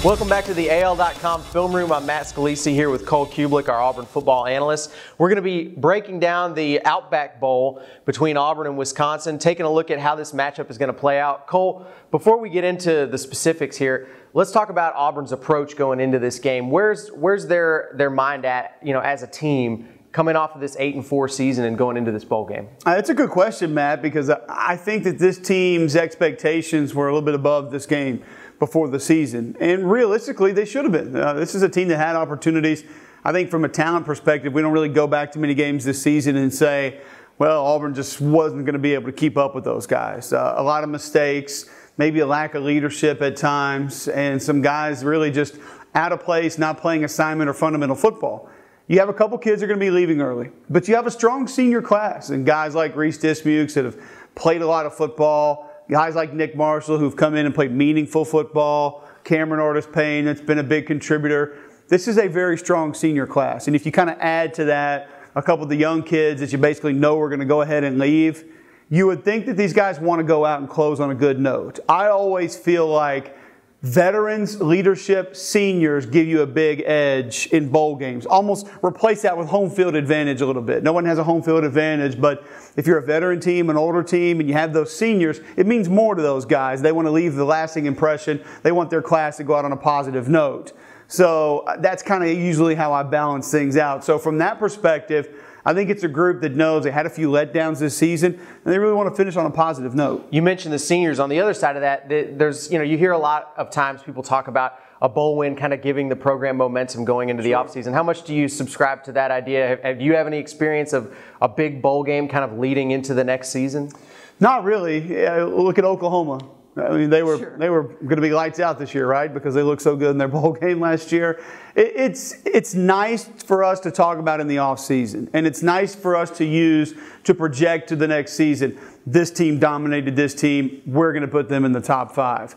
Welcome back to the AL.com film room. I'm Matt Scalisi here with Cole Cubelic, our Auburn football analyst. We're going to be breaking down the Outback Bowl between Auburn and Wisconsin, taking a look at how this matchup is going to play out. Cole, before we get into the specifics here, let's talk about Auburn's approach going into this game. Where's their mind at, as a team, coming off of this 8-4 season and going into this bowl game? That's a good question, Matt, because I think that this team's expectations were a little bit above this game before the season. And realistically, they should have been. This is a team that had opportunities. I think from a talent perspective, we don't really go back to many games this season and say, well, Auburn just wasn't going to be able to keep up with those guys. A lot of mistakes, maybe a lack of leadership at times, and some guys really just out of place, not playing assignment or fundamental football. You have a couple kids that are going to be leaving early, but you have a strong senior class and guys like Reese Dismukes that have played a lot of football, guys like Nick Marshall who've come in and played meaningful football, Cameron Ortiz-Payne that's been a big contributor. This is a very strong senior class, and if you kind of add to that a couple of the young kids that you basically know are going to go ahead and leave, you would think that these guys want to go out and close on a good note. I always feel like veterans, leadership, seniors give you a big edge in bowl games. Almost replace that with home field advantage a little bit. No one has a home field advantage, but if you're a veteran team, an older team, and you have those seniors, it means more to those guys. They want to leave the lasting impression. They want their class to go out on a positive note. So that's kind of usually how I balance things out. So from that perspective, I think it's a group that knows they had a few letdowns this season, and they really want to finish on a positive note. You mentioned the seniors. On the other side of that, there's, you hear a lot of times people talk about a bowl win kind of giving the program momentum going into the offseason. How much do you subscribe to that idea? Do you have any experience of a big bowl game kind of leading into the next season? Not really. Look at Oklahoma. I mean, they were going to be lights out this year, right? Because they looked so good in their bowl game last year. It's nice for us to talk about in the offseason, and it's nice for us to use to project to the next season. This team dominated this team. We're going to put them in the top 5.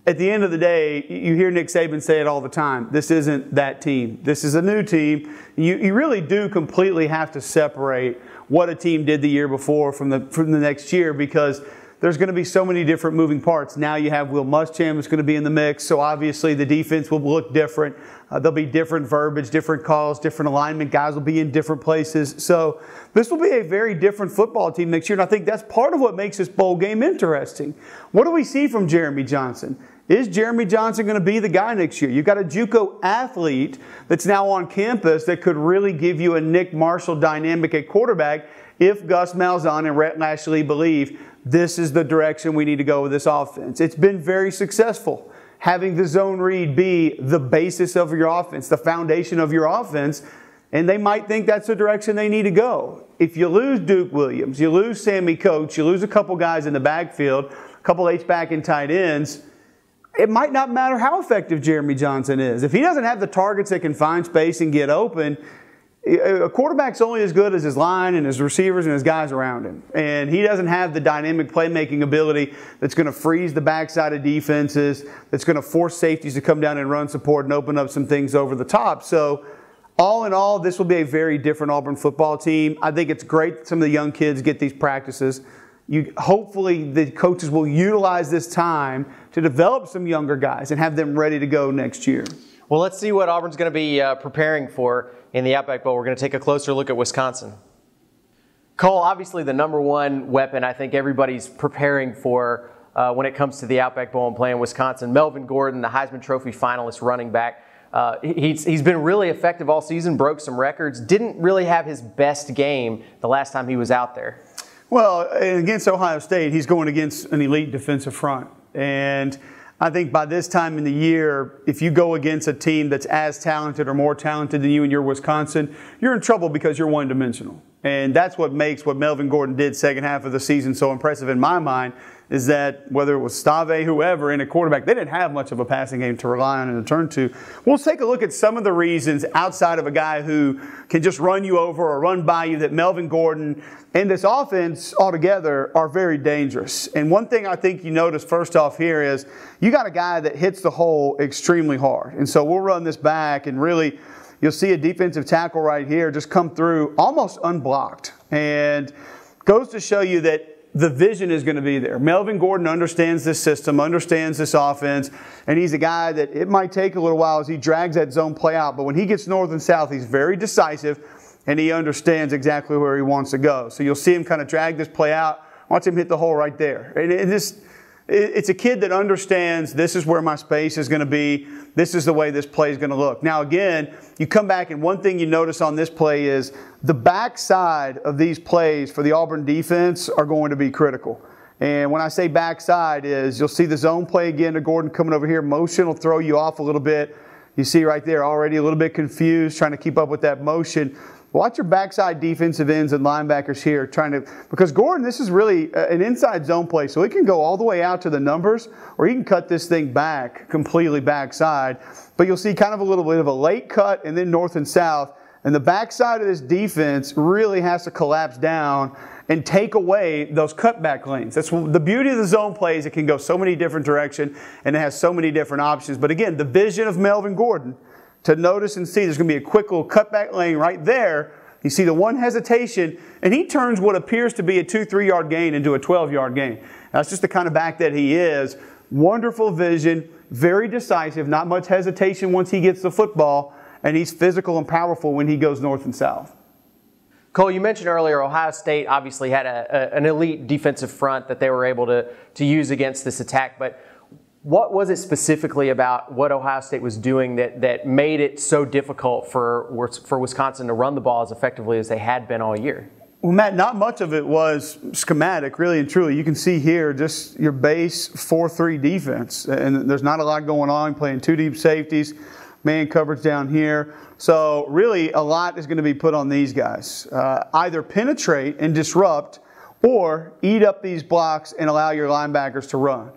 At the end of the day, you hear Nick Saban say it all the time. This isn't that team. This is a new team. You really do completely have to separate what a team did the year before from the next year, because there's going to be so many different moving parts. Now you have Will Muschamp is going to be in the mix, so obviously the defense will look different. There'll be different verbiage, different calls, different alignment. Guys will be in different places. So this will be a very different football team next year, and I think that's part of what makes this bowl game interesting. What do we see from Jeremy Johnson? Is Jeremy Johnson going to be the guy next year? You've got a JUCO athlete that's now on campus that could really give you a Nick Marshall dynamic at quarterback if Gus Malzahn and Rhett Lashley believe this is the direction we need to go with this offense. It's been very successful. Having the zone read be the basis of your offense, the foundation of your offense, and they might think that's the direction they need to go. If you lose Duke Williams, you lose Sammy Coates, you lose a couple guys in the backfield, a couple H-back and tight ends, it might not matter how effective Jeremy Johnson is. If he doesn't have the targets that can find space and get open, a quarterback's only as good as his line and his receivers and his guys around him. And he doesn't have the dynamic playmaking ability that's going to freeze the backside of defenses, that's going to force safeties to come down and run support and open up some things over the top. So all in all, this will be a very different Auburn football team. I think it's great that some of the young kids get these practices. Hopefully the coaches will utilize this time to develop some younger guys and have them ready to go next year. Well, let's see what Auburn's going to be preparing for in the Outback Bowl. We're going to take a closer look at Wisconsin. Cole, obviously the number one weapon I think everybody's preparing for when it comes to the Outback Bowl and playing Wisconsin. Melvin Gordon, the Heisman Trophy finalist running back. He's been really effective all season, broke some records, didn't really have his best game the last time he was out there. Well, against Ohio State, he's going against an elite defensive front. And I think by this time in the year, if you go against a team that's as talented or more talented than you and you're Wisconsin, you're in trouble because you're one-dimensional. And that's what makes what Melvin Gordon did second half of the season so impressive in my mind, is that whether it was Stave, whoever, in a quarterback, they didn't have much of a passing game to rely on and to turn to. We'll take a look at some of the reasons outside of a guy who can just run you over or run by you that Melvin Gordon and this offense altogether are very dangerous. And one thing I think you notice first off here is you got a guy that hits the hole extremely hard. And so we'll run this back and really you'll see a defensive tackle right here just come through almost unblocked. And goes to show you that the vision is going to be there. Melvin Gordon understands this system, understands this offense, and he's a guy that it might take a little while as he drags that zone play out, but when he gets north and south, he's very decisive, and he understands exactly where he wants to go. So you'll see him kind of drag this play out. Watch him hit the hole right there. And it's a kid that understands this is where my space is going to be. This is the way this play is going to look. Now, again, you come back, and one thing you notice on this play is the backside of these plays for the Auburn defense are going to be critical. And when I say backside is you'll see the zone play again to Gordon coming over here. Motion will throw you off a little bit. You see right there already a little bit confused, trying to keep up with that motion. Watch your backside defensive ends and linebackers here because Gordon, this is really an inside zone play, so he can go all the way out to the numbers, or he can cut this thing back completely backside. But you'll see kind of a little bit of a late cut and then north and south, and the backside of this defense really has to collapse down and take away those cutback lanes. That's the beauty of the zone plays. It can go so many different directions, and it has so many different options. But again, the vision of Melvin Gordon, to notice and see there's going to be a quick little cutback lane right there. You see the one hesitation, and he turns what appears to be a 2-3 yard gain into a 12-yard gain. That's just the kind of back that he is. Wonderful vision, very decisive, not much hesitation once he gets the football, and he's physical and powerful when he goes north and south. Cole, you mentioned earlier Ohio State obviously had an elite defensive front that they were able to use against this attack, but what was it specifically about what Ohio State was doing that made it so difficult for Wisconsin to run the ball as effectively as they had been all year? Well, Matt, not much of it was schematic, really and truly. You can see here just your base 4-3 defense, and there's not a lot going on, playing two deep safeties, man coverage down here. So really a lot is going to be put on these guys. Either penetrate and disrupt or eat up these blocks and allow your linebackers to run.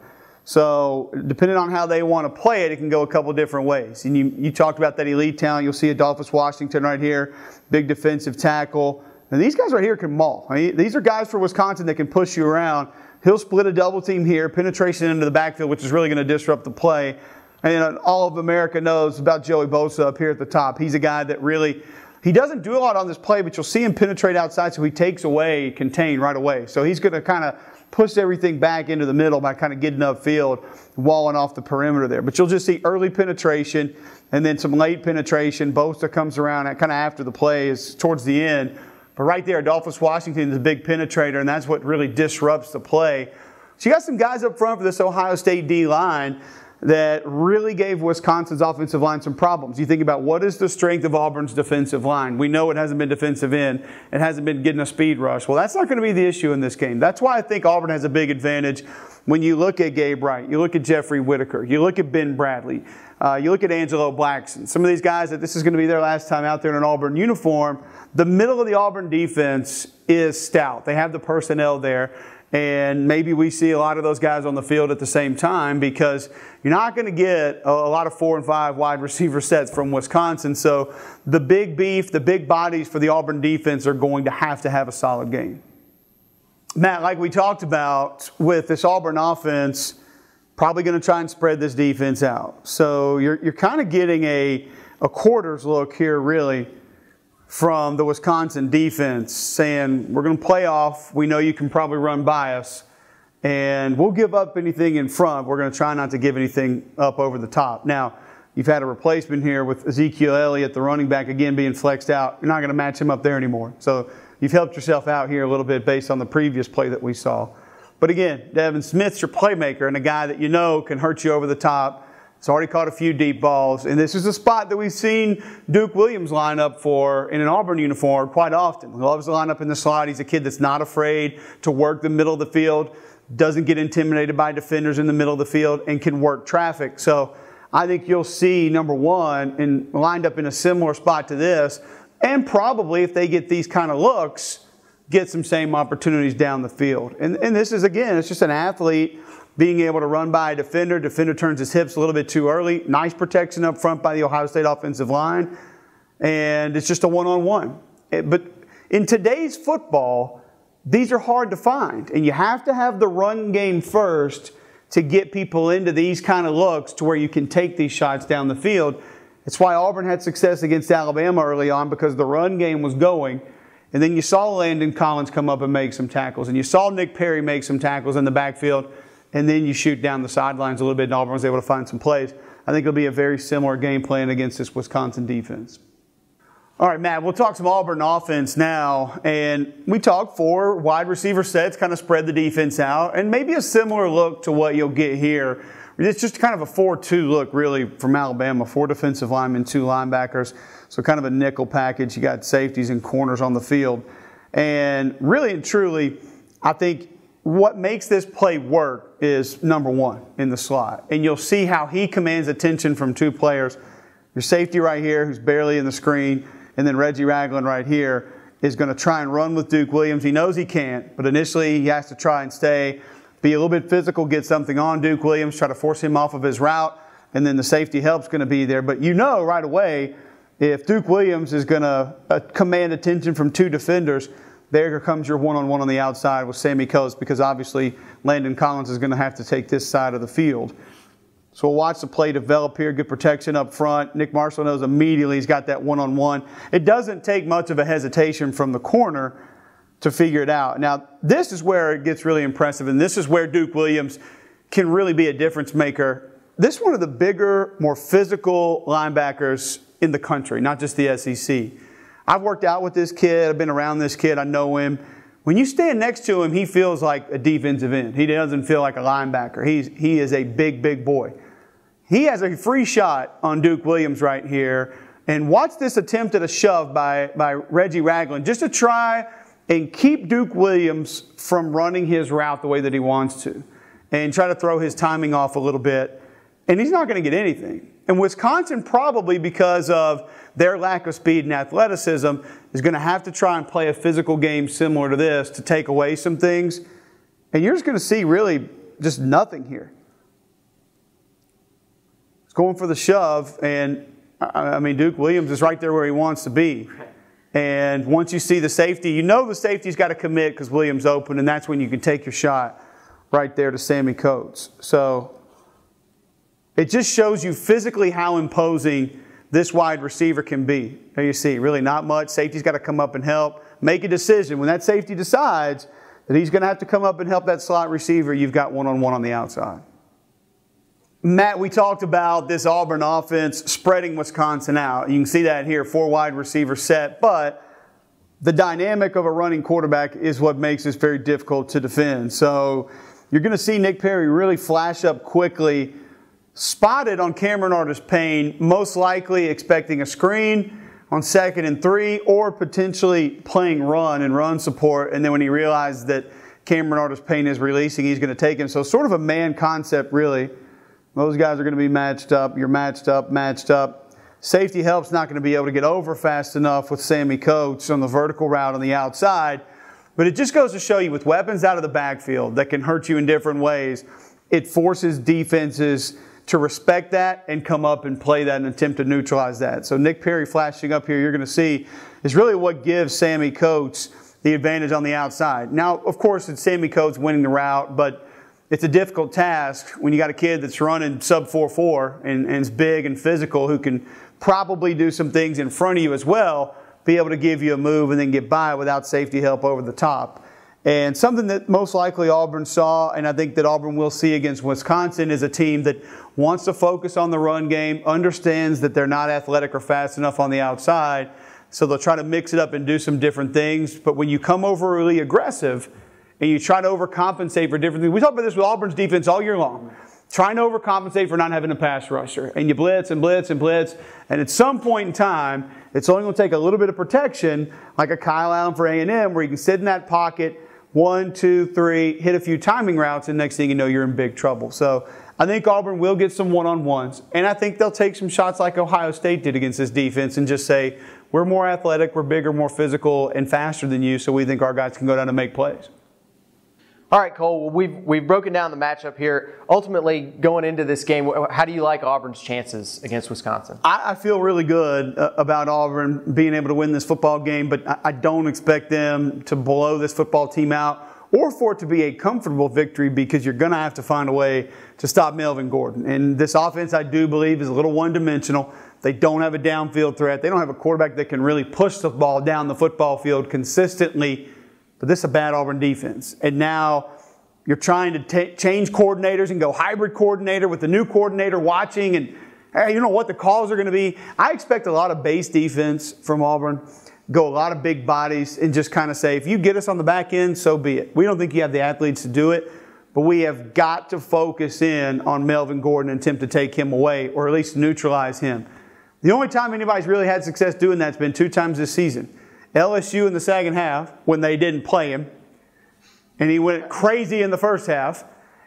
So depending on how they want to play it, it can go a couple different ways. And you talked about that elite talent. You'll see Adolphus Washington right here, big defensive tackle. And these guys right here can maul. I mean, these are guys for Wisconsin that can push you around. He'll split a double team here, penetration into the backfield, which is really going to disrupt the play. And all of America knows about Joey Bosa up here at the top. He's a guy that really, he doesn't do a lot on this play, but you'll see him penetrate outside, so he takes away contain right away. So he's going to kind of push everything back into the middle by kind of getting upfield, walling off the perimeter there. But you'll just see early penetration and then some late penetration. Bosa comes around kind of after the play is towards the end. But right there, Adolphus Washington is a big penetrator, and that's what really disrupts the play. So you got some guys up front for this Ohio State D-line that really gave Wisconsin's offensive line some problems. You think about what is the strength of Auburn's defensive line. We know it hasn't been defensive end. It hasn't been getting a speed rush. Well, that's not going to be the issue in this game. That's why I think Auburn has a big advantage when you look at Gabe Wright, you look at Jeffrey Whitaker, you look at Ben Bradley, you look at Angelo Blackson. Some of these guys that this is going to be their last time out there in an Auburn uniform. The middle of the Auburn defense is stout. They have the personnel there. And maybe we see a lot of those guys on the field at the same time because you're not going to get a lot of 4 and 5 wide receiver sets from Wisconsin. So the big beef, the big bodies for the Auburn defense are going to have a solid game. Matt, like we talked about with this Auburn offense, probably going to try and spread this defense out. So you're kind of getting a quarters look here really from the Wisconsin defense saying, we're going to play off. We know you can probably run by us, and we'll give up anything in front. We're going to try not to give anything up over the top. Now, you've had a replacement here with Ezekiel Elliott, the running back, again being flexed out. You're not going to match him up there anymore. So you've helped yourself out here a little bit based on the previous play that we saw. But again, Devin Smith's your playmaker and a guy that you know can hurt you over the top. He's already caught a few deep balls, and this is a spot that we've seen Duke Williams line up for in an Auburn uniform quite often. He loves to line up in the slot. He's a kid that's not afraid to work the middle of the field, doesn't get intimidated by defenders in the middle of the field, and can work traffic. So I think you'll see, number one, and lined up in a similar spot to this, and probably if they get these kind of looks, get some same opportunities down the field. And this is, again, it's just an athlete being able to run by a defender. Defender turns his hips a little bit too early. Nice protection up front by the Ohio State offensive line. And it's just a one-on-one. But in today's football, these are hard to find. And you have to have the run game first to get people into these kind of looks to where you can take these shots down the field. It's why Auburn had success against Alabama early on, because the run game was going. And then you saw Landon Collins come up and make some tackles. And you saw Nick Perry make some tackles in the backfield. And then you shoot down the sidelines a little bit, and Auburn was able to find some plays. I think it'll be a very similar game plan against this Wisconsin defense. All right, Matt, we'll talk some Auburn offense now. And we talked 4 wide receiver sets, kind of spread the defense out. And maybe a similar look to what you'll get here. It's just kind of a 4-2 look, really, from Alabama. 4 defensive linemen, 2 linebackers. So kind of a nickel package. You got safeties and corners on the field. And really and truly, I think what makes this play work is number 1 in the slot. And you'll see how he commands attention from 2 players. Your safety right here, who's barely in the screen, and then Reggie Ragland right here is going to try and run with Duke Williams. He knows he can't, but initially he has to try and stay, be a little bit physical, get something on Duke Williams, try to force him off of his route, and then the safety help's going to be there. But you know right away, if Duke Williams is going to command attention from 2 defenders, there comes your one-on-one on the outside with Sammy Coates, because obviously Landon Collins is going to have to take this side of the field. So we'll watch the play develop here. Good protection up front. Nick Marshall knows immediately he's got that one-on-one. It doesn't take much of a hesitation from the corner to figure it out. Now, this is where it gets really impressive, and this is where Duke Williams can really be a difference maker. This is one of the bigger, more physical linebackers in the country, not just the SEC. I've worked out with this kid. I've been around this kid. I know him. When you stand next to him, he feels like a defensive end. He doesn't feel like a linebacker. He is a big, big boy. He has a free shot on Duke Williams right here. And watch this attempt at a shove by Reggie Ragland, just to try and keep Duke Williams from running his route the way that he wants to, and try to throw his timing off a little bit. And he's not going to get anything. And Wisconsin, probably because of their lack of speed and athleticism, is going to have to try and play a physical game similar to this to take away some things. And you're just going to see really just nothing here. He's going for the shove, and I mean, Duke Williams is right there where he wants to be. And once you see the safety, you know the safety's got to commit because Williams open, and that's when you can take your shot right there to Sammy Coates. So it just shows you physically how imposing this wide receiver can be. There you see, really not much. Safety's got to come up and help, make a decision. When that safety decides that he's going to have to come up and help that slot receiver, you've got one-on-one on the outside. Matt, we talked about this Auburn offense spreading Wisconsin out. You can see that here, 4 wide receiver set, but the dynamic of a running quarterback is what makes this very difficult to defend. So you're going to see Nick Perry really flash up quickly, spotted on Cameron Artis-Payne, most likely expecting a screen on 2nd and 3, or potentially playing run and run support. And then when he realizes that Cameron Artis-Payne is releasing, he's going to take him. So sort of a man concept, really. Those guys are going to be matched up. You're matched up. Safety help's not going to be able to get over fast enough with Sammy Coates on the vertical route on the outside. But it just goes to show you, with weapons out of the backfield that can hurt you in different ways, it forces defenses to respect that and come up and play that and attempt to neutralize that. So Nick Perry flashing up here, you're going to see, is really what gives Sammy Coates the advantage on the outside. Now, of course, it's Sammy Coates winning the route, but it's a difficult task when you got a kid that's running sub 4.4 and is big and physical, who can probably do some things in front of you as well, be able to give you a move and then get by without safety help over the top. And something that most likely Auburn saw, and I think that Auburn will see against Wisconsin, is a team that wants to focus on the run game, understands that they're not athletic or fast enough on the outside, so they'll try to mix it up and do some different things. But when you come overly aggressive and you try to overcompensate for different things, we talk about this with Auburn's defense all year long, trying to overcompensate for not having a pass rusher. And you blitz and blitz and blitz, and at some point in time, it's only going to take a little bit of protection, like a Kyle Allen for A&M, where you can sit in that pocket, 1, 2, 3, hit a few timing routes, and next thing you know, you're in big trouble. So I think Auburn will get some one-on-ones, and I think they'll take some shots like Ohio State did against this defense and just say, we're more athletic, we're bigger, more physical, and faster than you, so we think our guys can go down and make plays. All right, Cole, we've broken down the matchup here. Ultimately, going into this game, how do you like Auburn's chances against Wisconsin? I feel really good about Auburn being able to win this football game, but I don't expect them to blow this football team out or for it to be a comfortable victory because you're going to have to find a way to stop Melvin Gordon. And this offense, I do believe, is a little one-dimensional. They don't have a downfield threat. They don't have a quarterback that can really push the ball down the football field consistently. But this is a bad Auburn defense. And now you're trying to change coordinators and go hybrid coordinator with the new coordinator watching, and hey, you know what the calls are going to be. I expect a lot of base defense from Auburn, go a lot of big bodies, and just kind of say, if you get us on the back end, so be it. We don't think you have the athletes to do it, but we have got to focus in on Melvin Gordon and attempt to take him away, or at least neutralize him. The only time anybody's really had success doing that's been 2 times this season. LSU in the second half when they didn't play him, and he went crazy in the first half,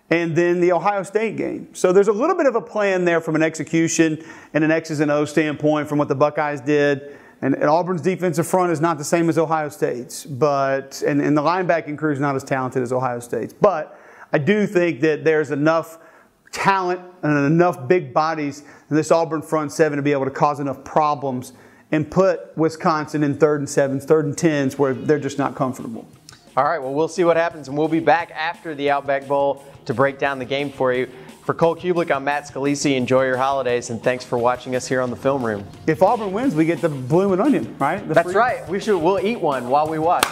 and then the Ohio State game. So there's a little bit of a plan there from an execution and an X's and O's standpoint from what the Buckeyes did. And Auburn's defensive front is not the same as Ohio State's, but and the linebacking crew is not as talented as Ohio State's. But I do think that there's enough talent and enough big bodies in this Auburn front seven to be able to cause enough problems and put Wisconsin in 3rd and 7s, 3rd and 10s where they're just not comfortable. All right, well, we'll see what happens, and we'll be back after the Outback Bowl to break down the game for you. For Cole Cubelic, I'm Matt Scalisi. Enjoy your holidays, and thanks for watching us here on the Film Room. If Auburn wins, we get the bloomin' onion, right? That's right. We'll eat one while we watch.